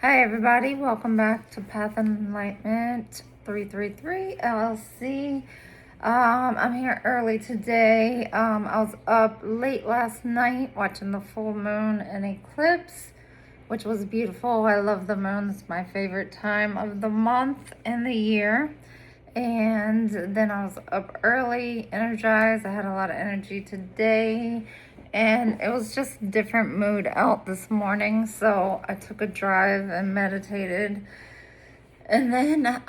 Hi everybody, welcome back to Path and Enlightenment 333 LLC. I'm here early today. I was up late last night watching the full moon and eclipse, which was beautiful. I love the moon. It's my favorite time of the month and the year. And then I was up early, energized. I had a lot of energy today, and it was just a different mood out this morning. So I took a drive and meditated, and then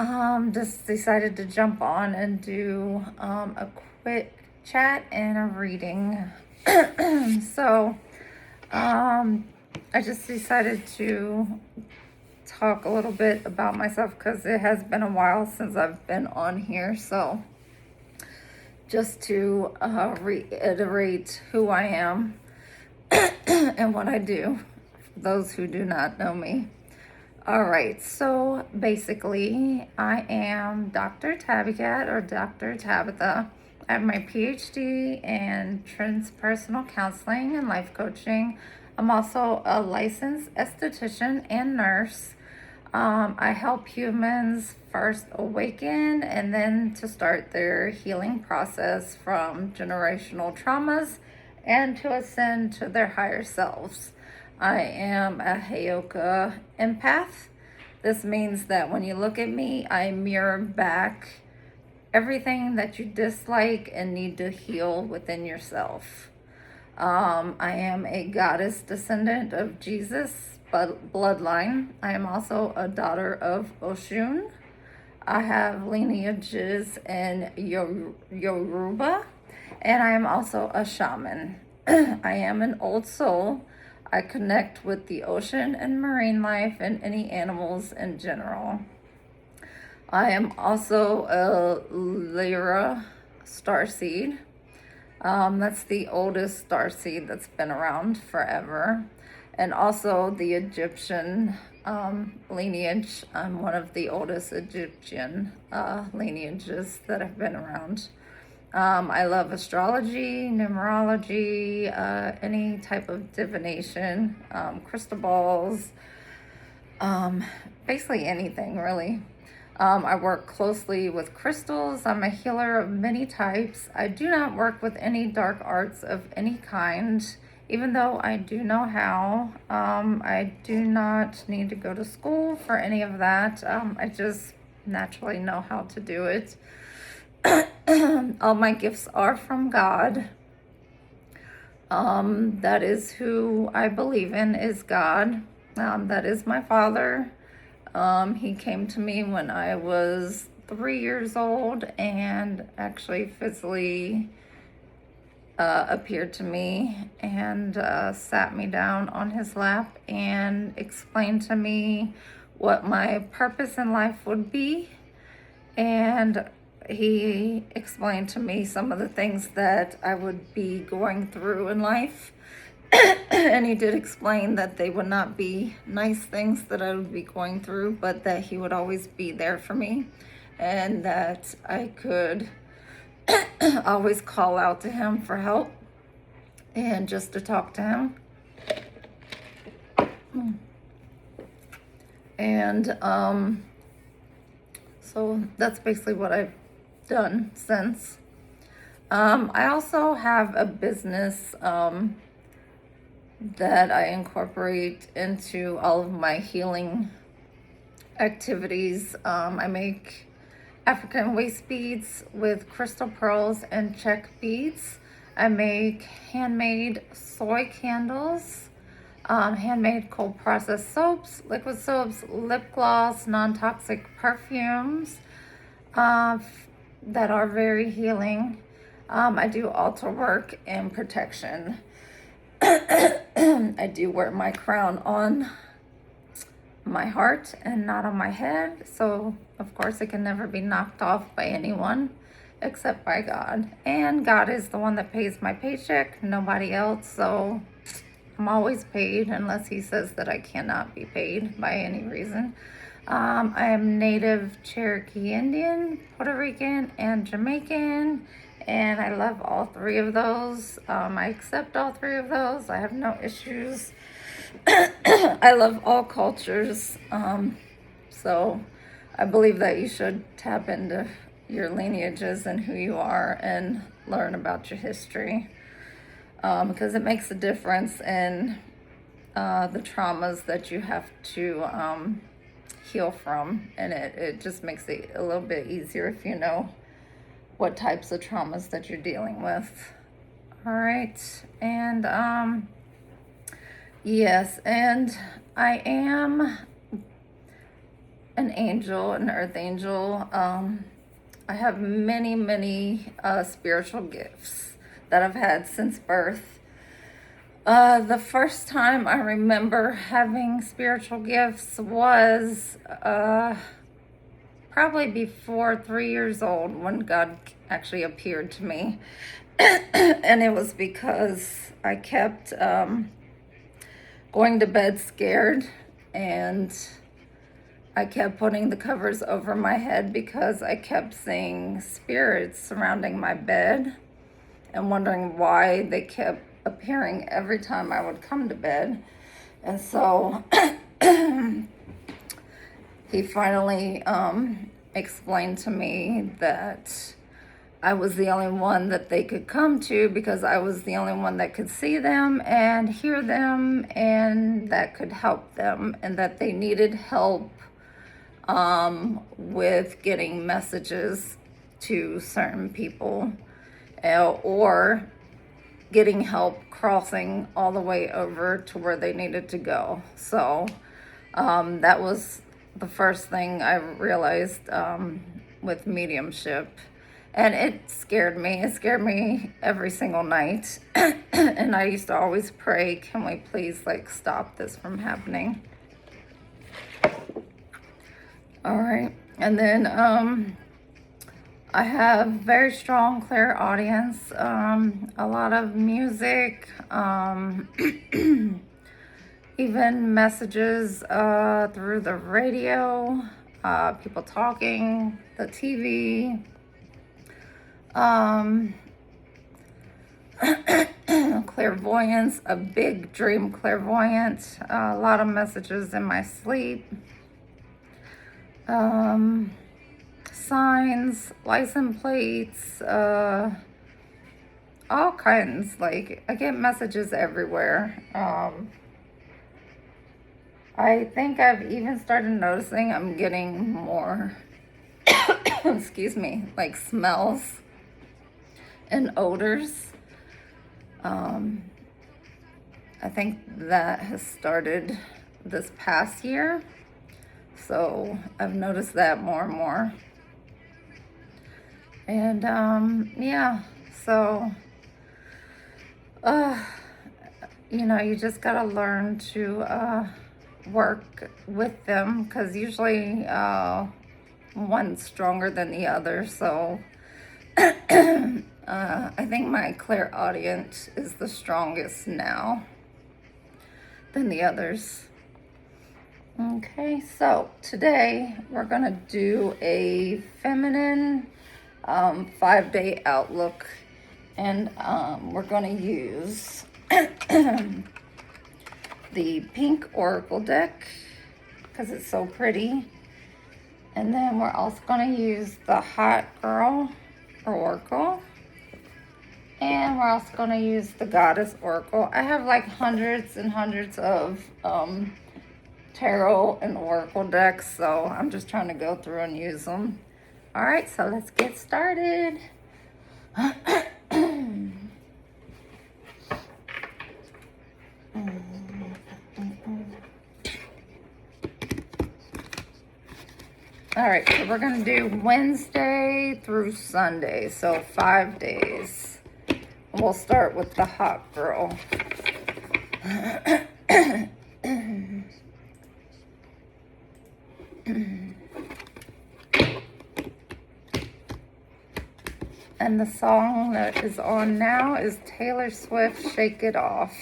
just decided to jump on and do a quick chat and a reading. So I just decided to talk a little bit about myself because it has been a while since I've been on here. So just to reiterate who I am and what I do, for those who do not know me. All right, so basically, I am Dr. Tabbycat or Dr. Tabitha. I have my PhD in transpersonal counseling and life coaching. I'm also a licensed esthetician and nurse. I help humans first awaken and then to start their healing process from generational traumas and to ascend to their higher selves. I am a Heyoka empath. This means that when you look at me, I mirror back everything that you dislike and need to heal within yourself. I am a goddess descendant of Jesus bloodline. I am also a daughter of Oshun. I have lineages in Yoruba, and I am also a shaman. I am an old soul. I connect with the ocean and marine life and any animals in general. I am also a Lyra starseed. That's the oldest starseed that's been around forever. And also the Egyptian lineage. I'm one of the oldest Egyptian lineages that have been around. I love astrology, numerology, any type of divination, crystal balls, basically anything really. I work closely with crystals. I'm a healer of many types. I do not work with any dark arts of any kind, even though I do know how. I do not need to go to school for any of that. I just naturally know how to do it. All my gifts are from God. That is who I believe in, is God. That is my Father. He came to me when I was 3 years old and actually physically appeared to me and sat me down on his lap and explained to me what my purpose in life would be. And he explained to me some of the things that I would be going through in life. And he did explain that they would not be nice things that I would be going through, but that he would always be there for me and that I could always call out to him for help and just to talk to him. And so that's basically what I've done since. I also have a business that I incorporate into all of my healing activities. I make African waist beads with crystal pearls and check beads. I make handmade soy candles, handmade cold processed soaps, liquid soaps, lip gloss, non-toxic perfumes that are very healing. I do altar work and protection. I do wear my crown on my heart and not on my head. So, of course, it can never be knocked off by anyone except by God. And God is the one that pays my paycheck, nobody else. So, I'm always paid unless he says that I cannot be paid by any reason. I am Native Cherokee Indian, Puerto Rican, and Jamaican. And I love all three of those. I accept all three of those. I have no issues I love all cultures. So I believe that you should tap into your lineages and who you are and learn about your history, because it makes a difference in the traumas that you have to heal from. And it just makes it a little bit easier if you know what types of traumas that you're dealing with. All right. And yes, and I am an angel, an earth angel. I have many spiritual gifts that I've had since birth. The first time I remember having spiritual gifts was probably before 3 years old, when God actually appeared to me. And it was because I kept going to bed scared, and I kept putting the covers over my head because I kept seeing spirits surrounding my bed and wondering why they kept appearing every time I would come to bed. And so he finally explained to me that I was the only one that they could come to, because I was the only one that could see them and hear them and that could help them, and that they needed help with getting messages to certain people, or getting help crossing all the way over to where they needed to go. So that was the first thing I realized with mediumship. And it scared me. It scared me every single night. And I used to always pray, can we please stop this from happening? All right. And then I have very strong clairaudience, a lot of music, even messages through the radio, people talking, the TV. Clairvoyance, a big dream clairvoyant, a lot of messages in my sleep, signs, license plates, all kinds. I get messages everywhere. I think I've even started noticing I'm getting more excuse me, smells and odors. I think that has started this past year, so I've noticed that more and more. And yeah, so you just gotta learn to work with them, because usually one's stronger than the other. So I think my clairaudient is the strongest now than the others. Okay, so today we're gonna do a feminine 5-day outlook, and we're gonna use the pink oracle deck because it's so pretty. And then we're also gonna use the hot girl oracle. And we're also going to use the Goddess Oracle. I have hundreds and hundreds of tarot and oracle decks, so I'm just trying to go through and use them. All right, so let's get started. All right, so we're going to do Wednesday through Sunday, so 5 days. We'll start with the hot girl. And the song that is on now is Taylor Swift, Shake It Off.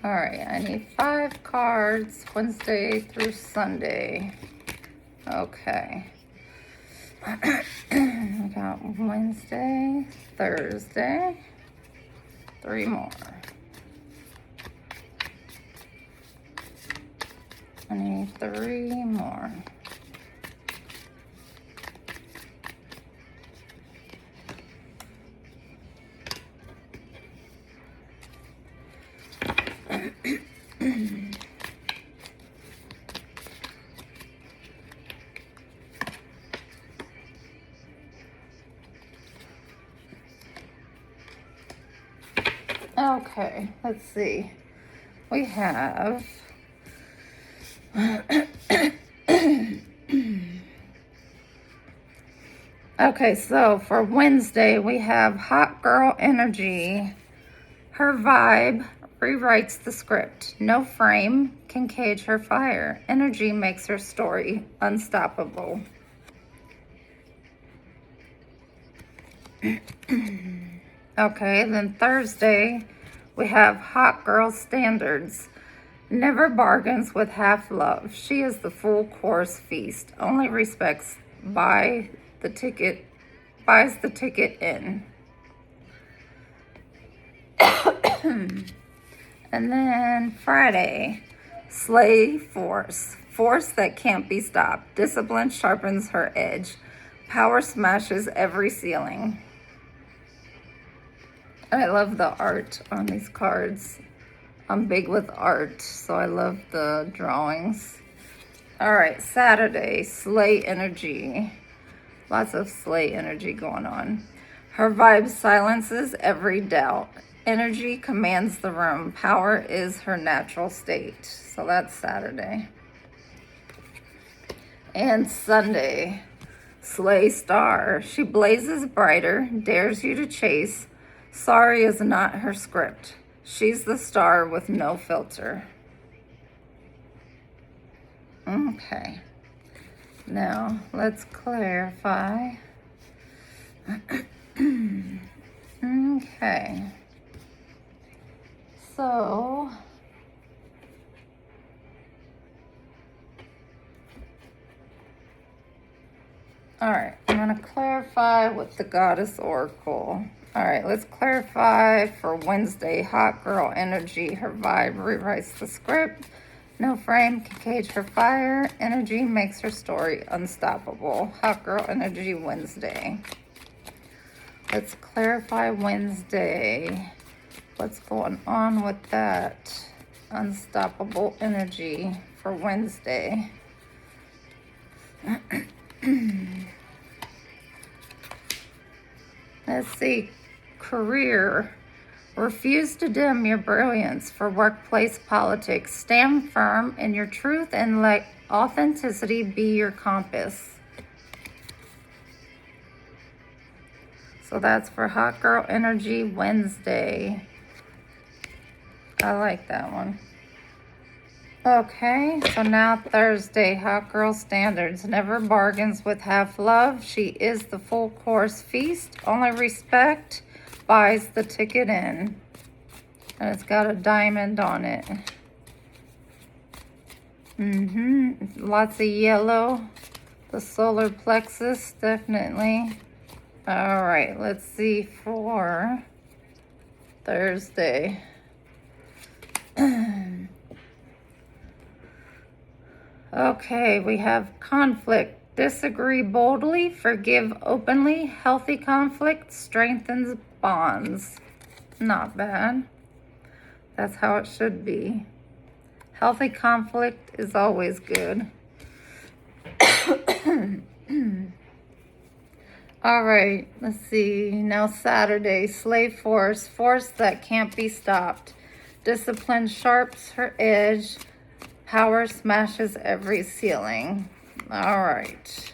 All right, I need 5 cards, Wednesday through Sunday. Okay. We got Wednesday, Thursday, 3 more. I need 3 more. Okay, let's see. We have okay, so for Wednesday we have Hot Girl Energy. Her vibe rewrites the script. No frame can cage her fire. Energy makes her story unstoppable. Okay, then Thursday we have Hot Girl Standards. Never bargains with half love. She is the full course feast. Only respects buys the ticket in. And then Friday, Slay Force. Force that can't be stopped. Discipline sharpens her edge. Power smashes every ceiling. I love the art on these cards. I'm big with art, so I love the drawings. All right, Saturday, Slay Energy. Lots of Slay energy going on. Her vibe silences every doubt. Energy commands the room. Power is her natural state. So that's Saturday. And Sunday, Slay Star. She blazes brighter, dares you to chase. Sorry is not her script. She's the star with no filter. Okay. Now, let's clarify. Okay. So, all right, I'm going to clarify with the Goddess Oracle. All right, let's clarify for Wednesday. Hot Girl Energy. Her vibe rewrites the script. No frame can cage her fire. Energy makes her story unstoppable. Hot Girl Energy Wednesday. Let's clarify Wednesday. What's going on with that unstoppable energy for Wednesday? Let's see. Career. Refuse to dim your brilliance for workplace politics. Stand firm in your truth and let authenticity be your compass. So that's for Hot Girl Energy Wednesday. I like that one. Okay, so now Thursday, Hot Girl Standards. Never bargains with half love. She is the full course feast. Only respect buys the ticket in. And it's got a diamond on it. Lots of yellow. The solar plexus, definitely. All right, let's see for Thursday. Okay, we have conflict. Disagree boldly, forgive openly. Healthy conflict strengthens bonds. Not bad. That's how it should be. Healthy conflict is always good. All right, let's see. Now Saturday, Slave Force. Force that can't be stopped. Discipline sharps her edge. Power smashes every ceiling. All right.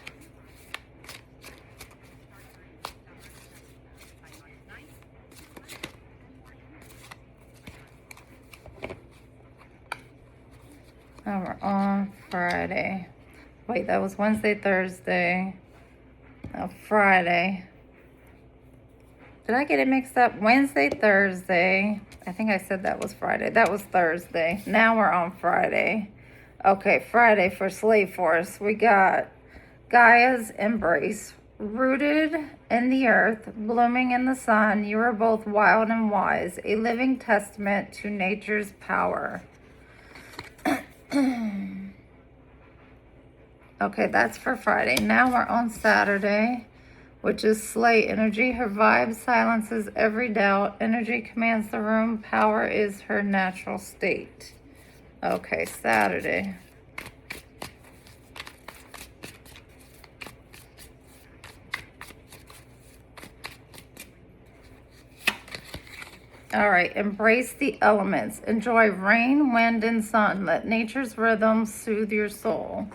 Now we're on Friday. Wait, that was Wednesday, Thursday. Now Friday. Did I get it mixed up? Wednesday, Thursday. I think I said that was Friday. That was Thursday. Now we're on Friday. Okay, Friday for Slave Force. We got Gaia's Embrace. Rooted in the earth, blooming in the sun, you are both wild and wise, a living testament to nature's power. Okay, that's for Friday. Now we're on Saturday, which is Slay energy. Her vibe silences every doubt. Energy commands the room. Power is her natural state. Okay, Saturday. All right, embrace the elements. Enjoy rain, wind, and sun. Let nature's rhythm soothe your soul.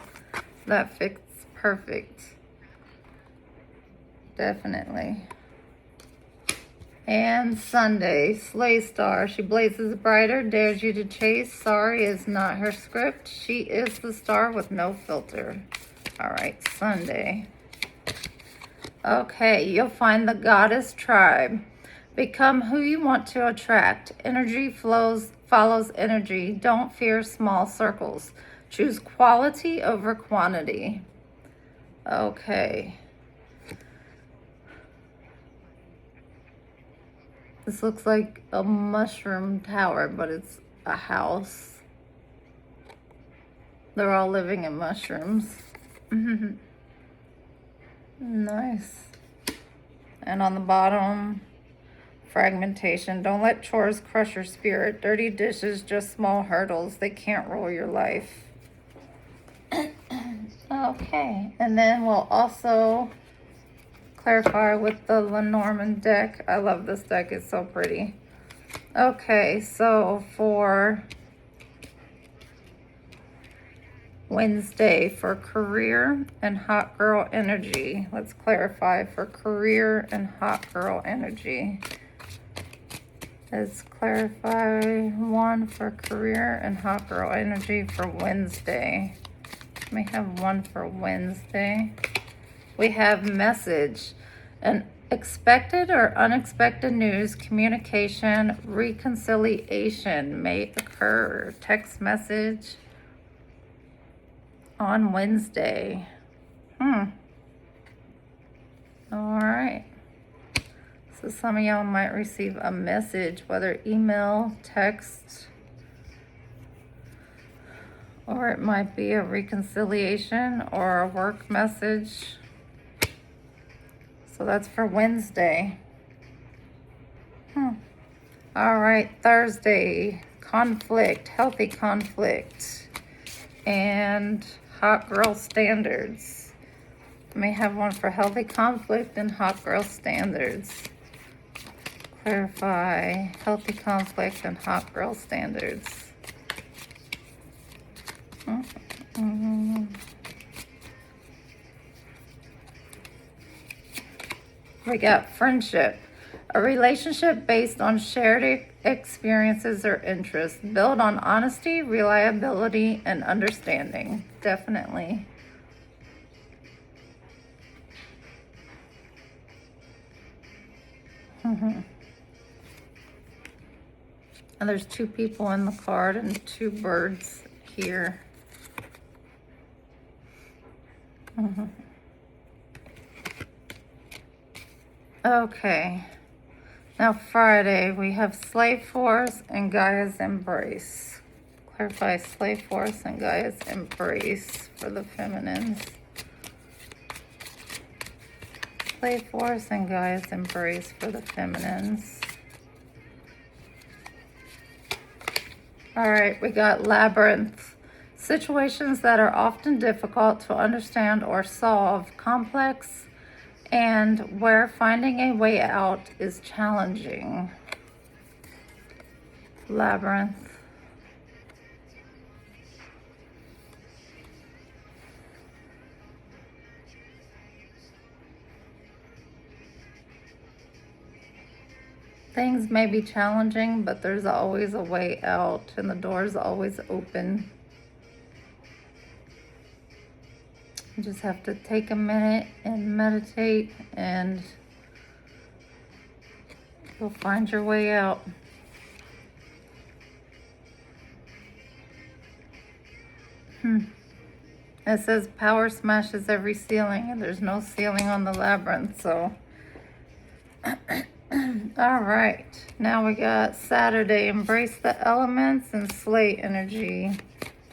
That fits perfect. Definitely. And Sunday, Slay Star. She blazes brighter, dares you to chase. Sorry is not her script. She is the star with no filter. All right, Sunday. Okay, you'll find the goddess tribe. Become who you want to attract. Energy follows energy. Don't fear small circles. Choose quality over quantity. Okay. This looks like a mushroom tower, but it's a house. They're all living in mushrooms. Nice. And on the bottom, fragmentation. Don't let chores crush your spirit. Dirty dishes, just small hurdles. They can't rule your life. Okay, and then we'll also clarify with the Lenormand deck. I love this deck, it's so pretty. Okay, so for Wednesday, for career and hot girl energy, let's clarify for career and hot girl energy. Let's clarify one for career and hot girl energy for Wednesday. Let me have one for Wednesday. We have message. An expected or unexpected news, communication, reconciliation may occur. Text message on Wednesday. All right. So some of y'all might receive a message, whether email, text, or it might be a reconciliation or a work message. So that's for Wednesday. All right, Thursday, conflict, healthy conflict, and hot girl standards. I may have one for healthy conflict and hot girl standards. Clarify healthy conflict and hot girl standards. We got friendship. A relationship based on shared experiences or interests. Build on honesty, reliability, and understanding. Definitely. And there's two people in the card and two birds here. Okay. Now Friday, we have Slave Force and Gaia's Embrace. Clarify Slave Force and Gaia's Embrace for the feminines. Slave Force and Gaia's Embrace for the feminines. All right, we got Labyrinth. Situations that are often difficult to understand or solve, complex, and where finding a way out is challenging. Labyrinth. Things may be challenging, but there's always a way out, and the door's always open. You just have to take a minute and meditate, and you'll find your way out. It says power smashes every ceiling, and there's no ceiling on the labyrinth, so. All right, now we got Saturday, embrace the elements and slay energy.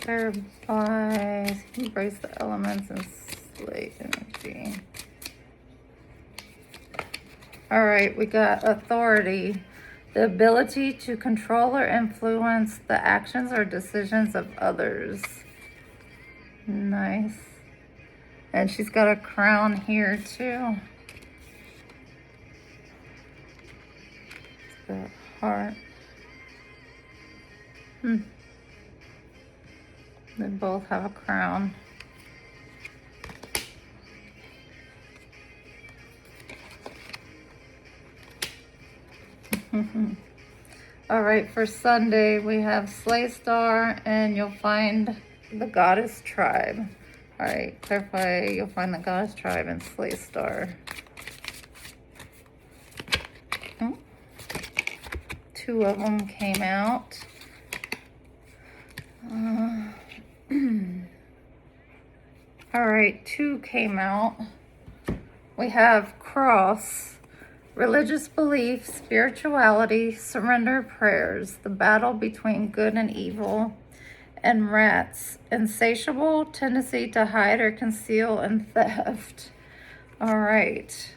Clarifies, embrace the elements and slay energy. All right, we got authority. The ability to control or influence the actions or decisions of others. Nice. And she's got a crown here too. The heart. They both have a crown. All right, for Sunday, we have Slay Star, and you'll find the Goddess Tribe. All right, clarify, you'll find the Goddess Tribe and Slay Star. Two of them came out. All right, two came out. We have Cross. Religious belief, spirituality, surrender prayers, the battle between good and evil, and Rats, insatiable tendency to hide or conceal, and theft. All right.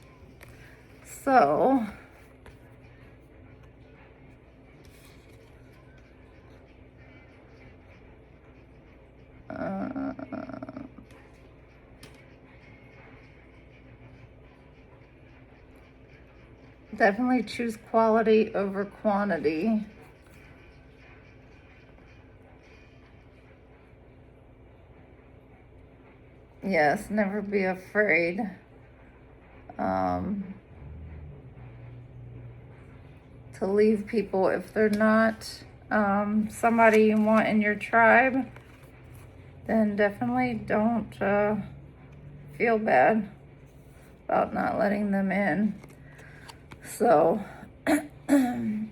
So, definitely choose quality over quantity. Yes, never be afraid. To leave people if they're not somebody you want in your tribe, then definitely don't feel bad about not letting them in. So, and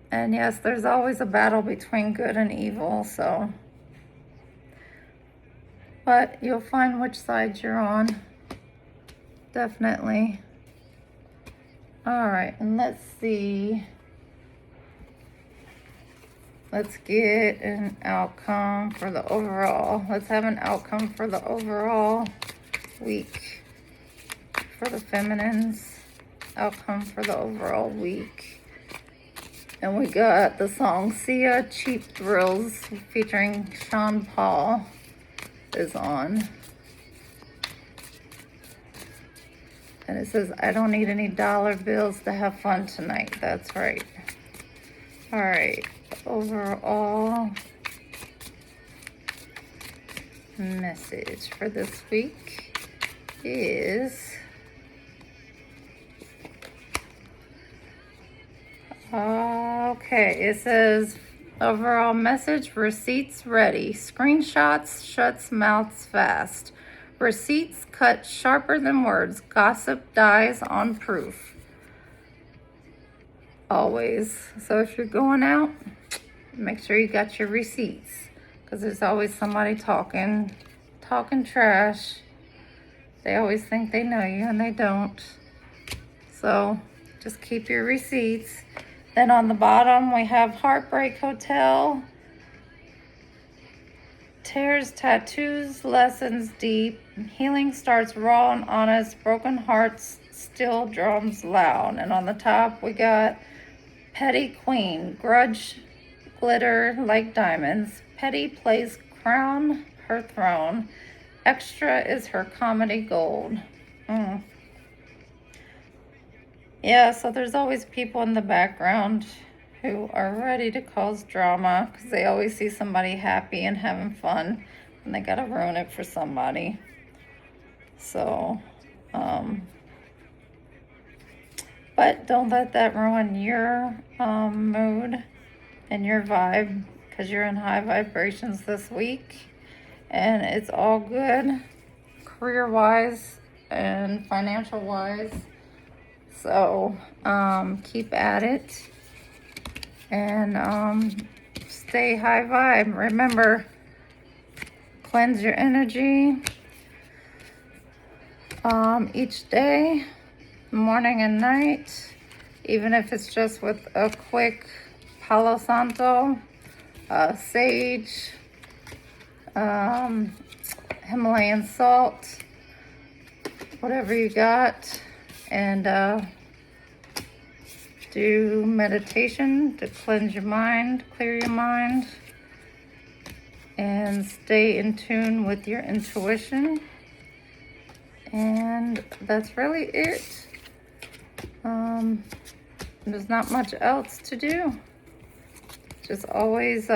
yes, there's always a battle between good and evil, so, but you'll find which side you're on, definitely. All right, and let's see. Let's get an outcome for the overall. Let's have an outcome for the overall week for the feminines. Outcome for the overall week. And we got the song Sia Cheap Thrills featuring Sean Paul is on. And it says, I don't need any dollar bills to have fun tonight. That's right. All right. Overall message for this week is okay. It says overall message, receipts ready, screenshots shuts mouths fast, receipts cut sharper than words, gossip dies on proof. Always. So if you're going out, make sure you got your receipts, because there's always somebody talking trash. They always think they know you and they don't. So just keep your receipts. Then on the bottom we have Heartbreak Hotel, tears, tattoos, lessons deep, healing starts raw and honest, broken hearts still drums loud. And on the top we got Petty Queen, grudge glitter like diamonds, Petty plays crown her throne, extra is her comedy gold. Yeah, so there's always people in the background who are ready to cause drama because they always see somebody happy and having fun and they gotta ruin it for somebody. So, but don't let that ruin your mood and your vibe, because you're in high vibrations this week and it's all good career-wise and financial-wise. So keep at it and stay high vibe. Remember, cleanse your energy each day, morning and night, even if it's just with a quick Palo Santo, sage, Himalayan salt, whatever you got, and do meditation to cleanse your mind, clear your mind, and stay in tune with your intuition. And that's really it. There's not much else to do. Just always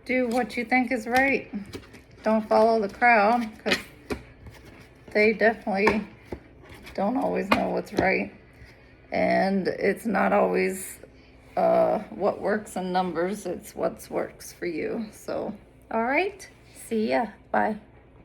do what you think is right. Don't follow the crowd, because they definitely don't always know what's right. And it's not always what works in numbers, it's what works for you. So, all right, see ya. Bye.